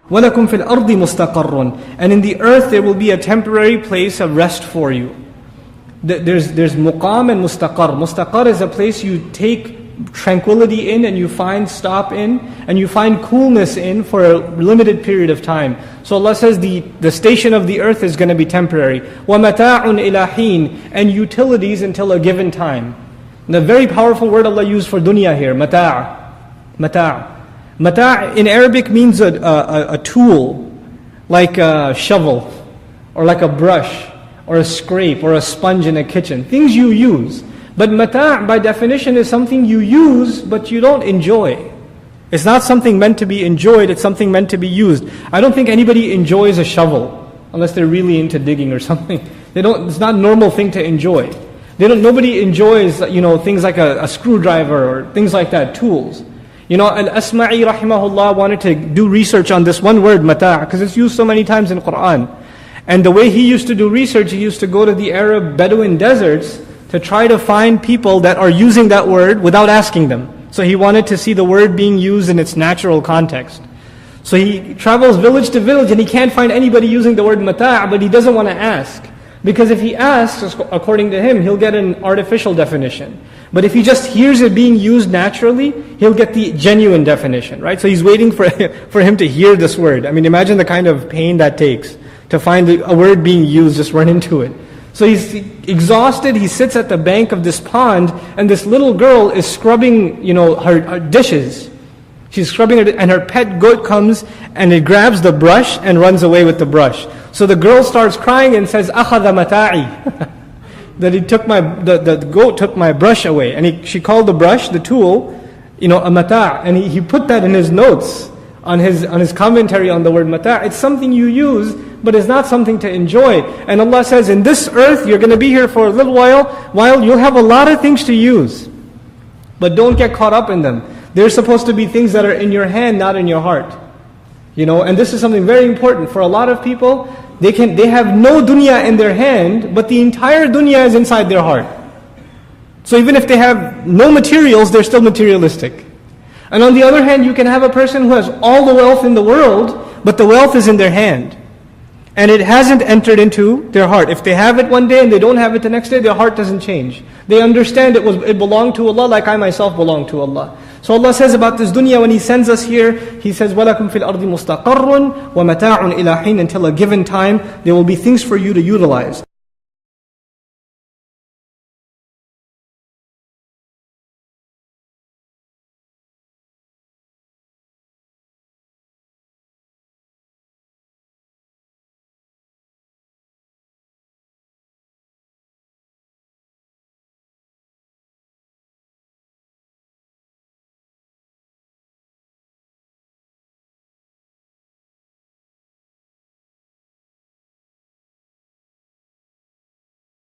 وَلَكُمْ فِي الْأَرْضِ مُسْتَقَرٌ. And in the earth there will be a temporary place of rest for you. There's muqam and mustaqar. Mustaqar is a place you take tranquility in and you find stop in and you find coolness in for a limited period of time. So Allah says the station of the earth is going to be temporary. وَمَتَاعٌ إِلَى حِينٍ. And utilities until a given time. And a very powerful word Allah used for dunya here, mata'. Mata'. Mata' in Arabic means a tool, like a shovel, or like a brush, or a scrape, or a sponge in a kitchen. Things you use. But mata' by definition is something you use, but you don't enjoy. It's not something meant to be enjoyed, it's something meant to be used. I don't think anybody enjoys a shovel, unless they're really into digging or something. It's not a normal thing to enjoy. Nobody enjoys, things like a screwdriver or things like that, tools. Al-Asma'i rahimahullah wanted to do research on this one word, mata', because it's used so many times in Qur'an. And the way he used to do research, he used to go to the Arab Bedouin deserts to try to find people that are using that word without asking them. So he wanted to see the word being used in its natural context. So he travels village to village and he can't find anybody using the word mata', but he doesn't want to ask. Because if he asks, according to him, he'll get an artificial definition. But if he just hears it being used naturally, he'll get the genuine definition, right? So he's waiting for him to hear this word. I mean, imagine the kind of pain that takes to find a word being used, just run into it. So he's exhausted, he sits at the bank of this pond, and this little girl is scrubbing, her dishes. She's scrubbing it, and her pet goat comes, and it grabs the brush and runs away with the brush. So the girl starts crying and says, أَخَذَ مَتَاعِي. That the goat took my brush away. And she called the brush, the tool, a mata'. And he put that in his notes, on his commentary on the word mata'. It's something you use, but it's not something to enjoy. And Allah says, in this earth, you're going to be here for a little while you'll have a lot of things to use. But don't get caught up in them. They're supposed to be things that are in your hand, not in your heart. And this is something very important. For a lot of people, they have no dunya in their hand, but the entire dunya is inside their heart. So even if they have no materials, they're still materialistic. And on the other hand, you can have a person who has all the wealth in the world, but the wealth is in their hand. And it hasn't entered into their heart. If they have it one day and they don't have it the next day, their heart doesn't change. They understand it belonged to Allah like I myself belong to Allah. So Allah says about this dunya, when He sends us here, He says, وَلَكُمْ فِي الْأَرْضِ مُسْتَقَرٌ وَمَتَاعٌ إِلَى حِينٍ. Until a given time, there will be things for you to utilize.